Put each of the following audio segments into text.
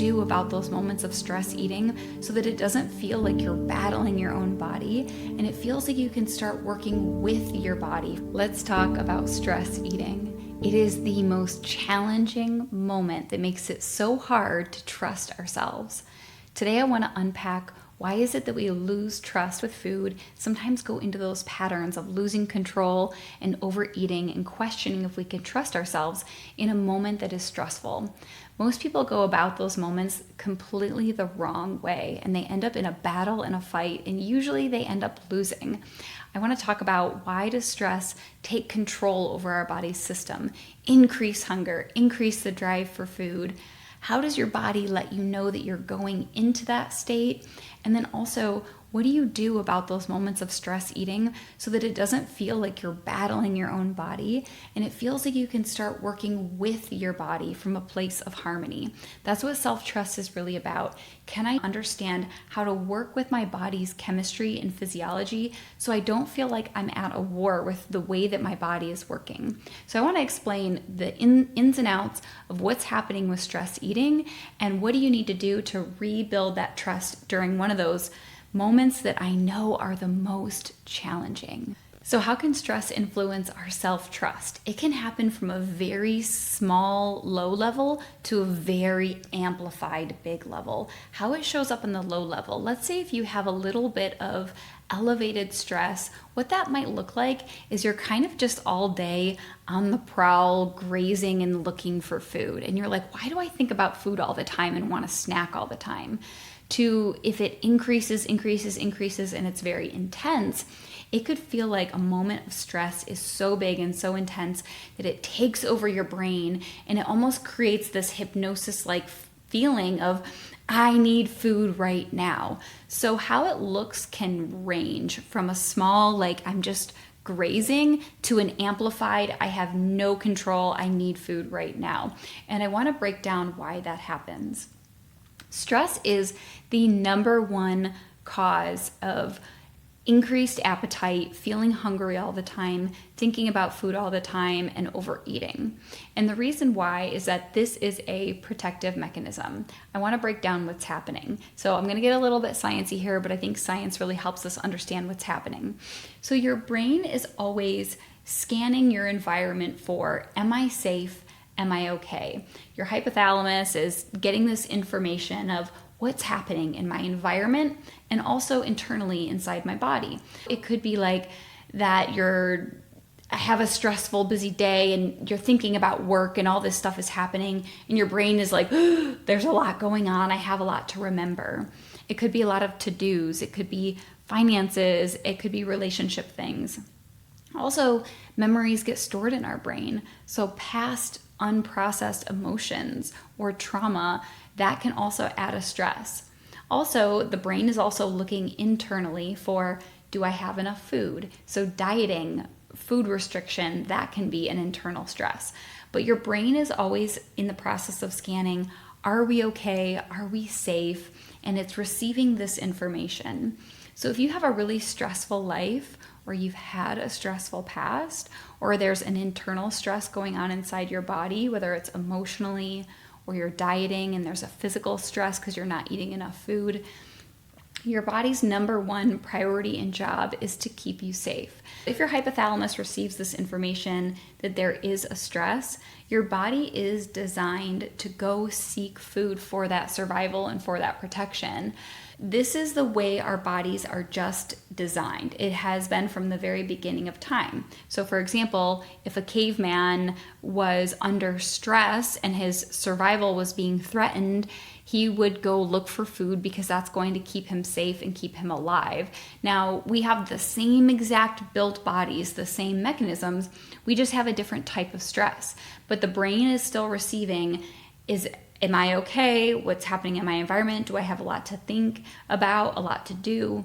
do about those moments of stress eating so that it doesn't feel like you're battling your own body and it feels like you can start working with your body? Let's talk about stress eating. It is the most challenging moment that makes it so hard to trust ourselves. Today I want to unpack why is it that we lose trust with food, sometimes go into those patterns of losing control and overeating and questioning if we can trust ourselves in a moment that is stressful. Most people go about those moments completely the wrong way and they end up in a battle and a fight, and usually they end up losing. I want to talk about why does stress take control over our body's system, increase hunger, increase the drive for food. How does your body let you know that you're going into that state? And then also, what do you do about those moments of stress eating so that it doesn't feel like you're battling your own body and it feels like you can start working with your body from a place of harmony? That's what self-trust is really about. Can I understand how to work with my body's chemistry and physiology so I don't feel like I'm at a war with the way that my body is working? So I want to explain the ins and outs of what's happening with stress eating and what do you need to do to rebuild that trust during one of those moments that I know are the most challenging. So how can stress influence our self-trust? It can happen from a very small, low level to a very amplified big level. How it shows up in the low level. Let's say if you have a little bit of elevated stress, what that might look like is you're kind of just all day on the prowl, grazing and looking for food. And you're like, why do I think about food all the time and want to snack all the time? To if it increases, and it's very intense, it could feel like a moment of stress is so big and so intense that it takes over your brain and it almost creates this hypnosis-like feeling of, I need food right now. So how it looks can range from a small, like I'm just grazing, to an amplified, I have no control, I need food right now. And I want to break down why that happens. Stress is the number one cause of increased appetite, feeling hungry all the time, thinking about food all the time, and overeating. And the reason why is that this is a protective mechanism. I want to break down what's happening. So I'm going to get a little bit sciencey here, but I think science really helps us understand what's happening. So your brain is always scanning your environment for, am I safe? Am I okay? Your hypothalamus is getting this information of what's happening in my environment and also internally inside my body. It could be like that I have a stressful, busy day and you're thinking about work and all this stuff is happening and your brain is like, there's a lot going on. I have a lot to remember. It could be a lot of to-dos. It could be finances. It could be relationship things. Also, memories get stored in our brain. So past unprocessed emotions or trauma, that can also add a stress. Also, the brain is also looking internally for, do I have enough food? So dieting, food restriction, that can be an internal stress. But your brain is always in the process of scanning, are we okay? Are we safe? And it's receiving this information. So if you have a really stressful life, or you've had a stressful past, or there's an internal stress going on inside your body, whether it's emotionally or you're dieting and there's a physical stress because you're not eating enough food, your body's number one priority and job is to keep you safe. If your hypothalamus receives this information that there is a stress, your body is designed to go seek food for that survival and for that protection. This is the way our bodies are just designed. It has been from the very beginning of time. So for example, if a caveman was under stress and his survival was being threatened, he would go look for food because that's going to keep him safe and keep him alive. Now, we have the same exact built bodies, the same mechanisms, we just have a different type of stress. But the brain is still receiving, am I okay? What's happening in my environment? Do I have a lot to think about, a lot to do?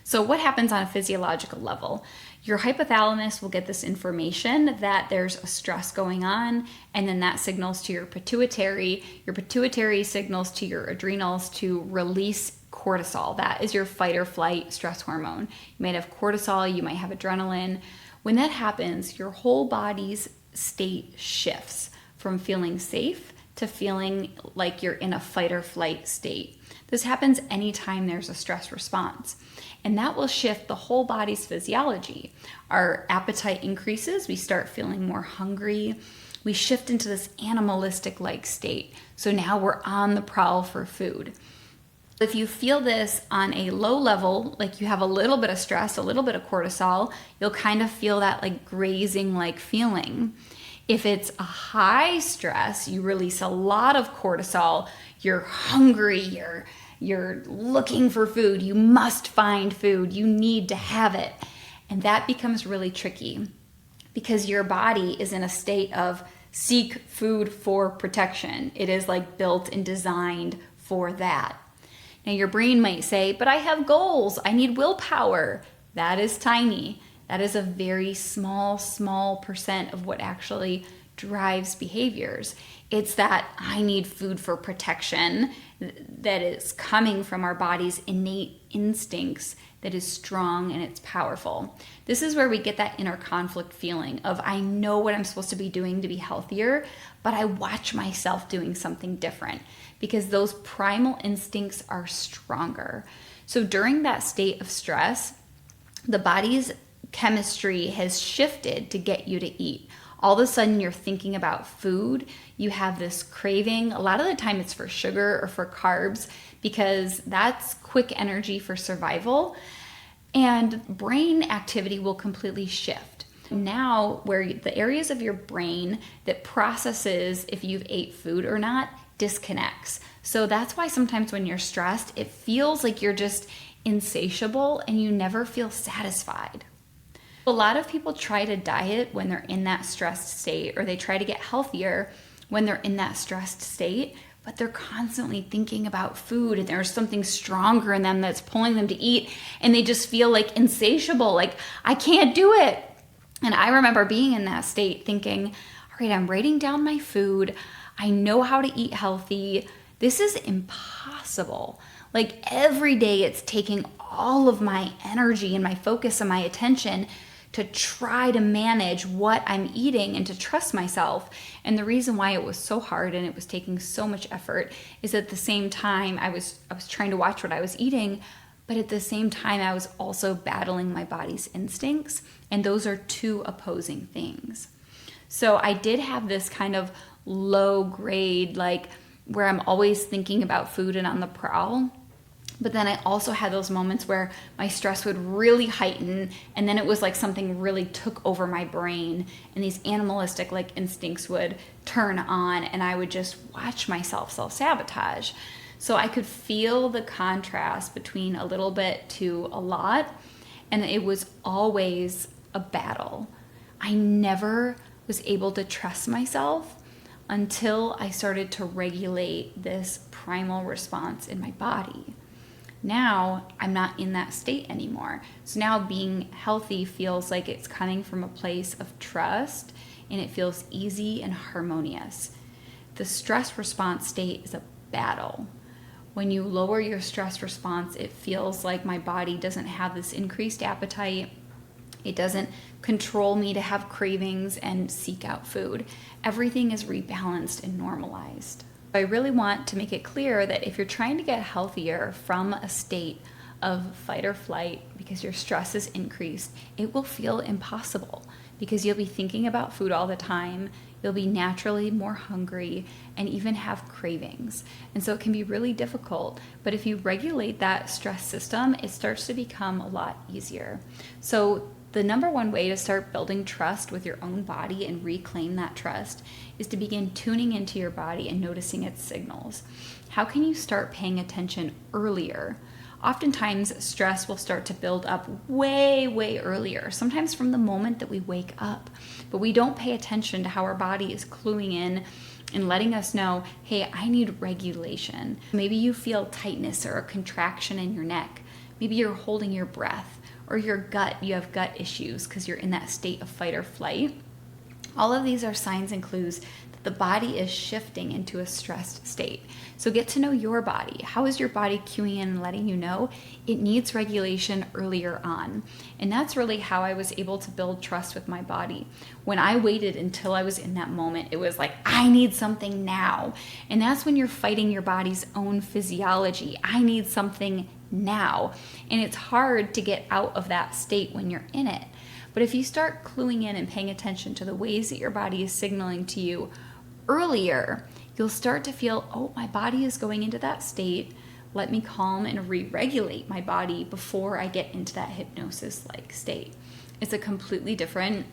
So what happens on a physiological level? Your hypothalamus will get this information that there's a stress going on, and then that signals to your pituitary. Your pituitary signals to your adrenals to release cortisol. That is your fight or flight stress hormone. You might have cortisol, you might have adrenaline. When that happens, your whole body's state shifts from feeling safe to feeling like you're in a fight or flight state. This happens anytime there's a stress response, and that will shift the whole body's physiology. Our appetite increases, we start feeling more hungry, we shift into this animalistic-like state. So now we're on the prowl for food. If you feel this on a low level, like you have a little bit of stress, a little bit of cortisol, you'll kind of feel that like grazing-like feeling. If it's a high stress, you release a lot of cortisol, you're hungry, you're looking for food, you must find food, you need to have it. And that becomes really tricky because your body is in a state of seek food for protection. It is like built and designed for that. Now your brain might say, but I have goals, I need willpower. That is tiny. That is a very small percent of what actually drives behaviors. It's that I need food for protection that is coming from our body's innate instincts that is strong and it's powerful. This is where we get that inner conflict feeling of I know what I'm supposed to be doing to be healthier, but I watch myself doing something different because those primal instincts are stronger. So during that state of stress, the body's chemistry has shifted to get you to eat. All of a sudden you're thinking about food, you have this craving. A lot of the time it's for sugar or for carbs because that's quick energy for survival, and brain activity will completely shift. Now where the areas of your brain that processes if you've ate food or not disconnects. So that's why sometimes when you're stressed, it feels like you're just insatiable and you never feel satisfied. A lot of people try to diet when they're in that stressed state, or they try to get healthier when they're in that stressed state, but they're constantly thinking about food and there's something stronger in them that's pulling them to eat, and they just feel like insatiable, like I can't do it. And I remember being in that state thinking, all right, I'm writing down my food, I know how to eat healthy, this is impossible. Like every day it's taking all of my energy and my focus and my attention to try to manage what I'm eating and to trust myself. And the reason why it was so hard and it was taking so much effort is at the same time I was trying to watch what I was eating, but at the same time I was also battling my body's instincts, and those are two opposing things. So I did have this kind of low grade, like where I'm always thinking about food and on the prowl. But then I also had those moments where my stress would really heighten, and then it was like something really took over my brain, and these animalistic like instincts would turn on, and I would just watch myself self-sabotage. So I could feel the contrast between a little bit to a lot, and it was always a battle. I never was able to trust myself until I started to regulate this primal response in my body. Now I'm not in that state anymore. So now being healthy feels like it's coming from a place of trust, and it feels easy and harmonious. The stress response state is a battle. When you lower your stress response, it feels like my body doesn't have this increased appetite. It doesn't control me to have cravings and seek out food. Everything is rebalanced and normalized. I really want to make it clear that if you're trying to get healthier from a state of fight or flight because your stress is increased, it will feel impossible because you'll be thinking about food all the time, you'll be naturally more hungry, and even have cravings. And so it can be really difficult, but if you regulate that stress system, it starts to become a lot easier. So the number one way to start building trust with your own body and reclaim that trust is to begin tuning into your body and noticing its signals. How can you start paying attention earlier? Oftentimes, stress will start to build up way earlier, sometimes from the moment that we wake up. But we don't pay attention to how our body is cluing in and letting us know, hey, I need regulation. Maybe you feel tightness or a contraction in your neck. Maybe you're holding your breath, or your gut, you have gut issues because you're in that state of fight or flight. All of these are signs and clues that the body is shifting into a stressed state. So get to know your body. How is your body cueing in and letting you know it needs regulation earlier on? And that's really how I was able to build trust with my body. When I waited until I was in that moment, it was like, I need something now. And that's when you're fighting your body's own physiology. I need something now. And it's hard to get out of that state when you're in it. But if you start cluing in and paying attention to the ways that your body is signaling to you earlier, you'll start to feel, oh, my body is going into that state. Let me calm and re-regulate my body before I get into that hypnosis-like state. It's a completely different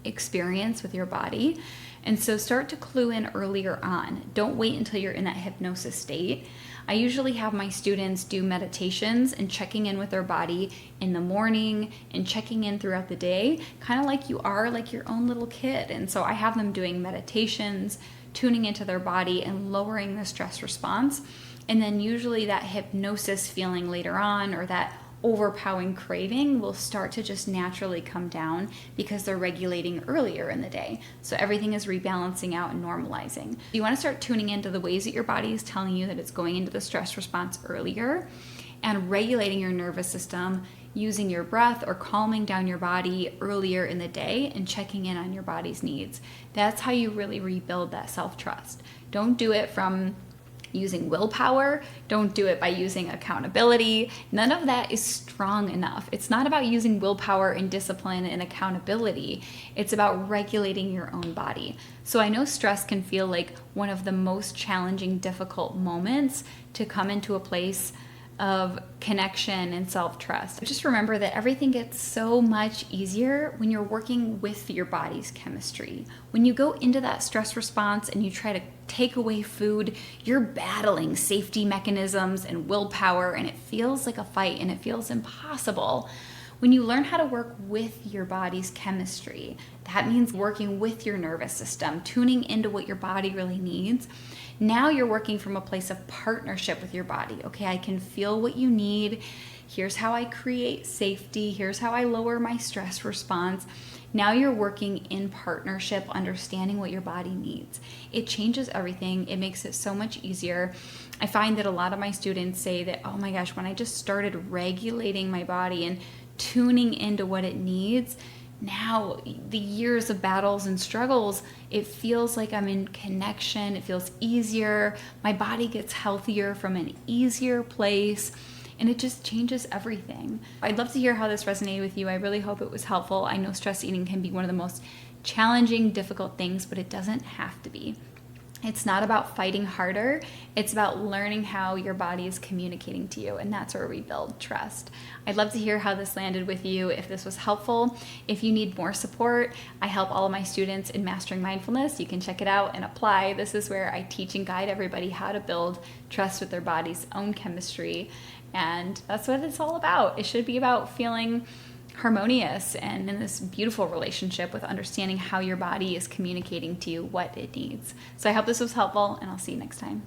experience with your body. And so start to clue in earlier on. Don't wait until you're in that hypnosis state. I usually have my students do meditations and checking in with their body in the morning and checking in throughout the day, kind of like you are like your own little kid. And so I have them doing meditations, tuning into their body and lowering the stress response. And then usually that hypnosis feeling later on, or that overpowering craving, will start to just naturally come down because they're regulating earlier in the day. So everything is rebalancing out and normalizing. You want to start tuning into the ways that your body is telling you that it's going into the stress response earlier, and regulating your nervous system using your breath or calming down your body earlier in the day and checking in on your body's needs. That's how you really rebuild that self-trust. Don't do it from using willpower. Don't do it by using accountability. None of that is strong enough. It's not about using willpower and discipline and accountability. It's about regulating your own body. So I know stress can feel like one of the most challenging, difficult moments to come into a place of connection and self-trust. Just remember that everything gets so much easier when you're working with your body's chemistry. When you go into that stress response and you try to take away food, you're battling safety mechanisms and willpower, and it feels like a fight and it feels impossible. When you learn how to work with your body's chemistry, that means working with your nervous system, tuning into what your body really needs. Now you're working from a place of partnership with your body. Okay, I can feel what you need. Here's how I create safety. Here's how I lower my stress response. Now you're working in partnership, understanding what your body needs. It changes everything. It makes it so much easier. I find that a lot of my students say that, oh my gosh, when I just started regulating my body and tuning into what it needs, now the years of battles and struggles, it feels like I'm in connection. It feels easier. My body gets healthier from an easier place. And it just changes everything. I'd love to hear how this resonated with you. I really hope it was helpful. I know stress eating can be one of the most challenging, difficult things, but it doesn't have to be. It's not about fighting harder. It's about learning how your body is communicating to you, and that's where we build trust. I'd love to hear how this landed with you, if this was helpful. If you need more support, I help all of my students in Mastering Mindfulness. You can check it out and apply. This is where I teach and guide everybody how to build trust with their body's own chemistry, and that's what it's all about. It should be about feeling harmonious and in this beautiful relationship with understanding how your body is communicating to you what it needs. So I hope this was helpful, and I'll see you next time.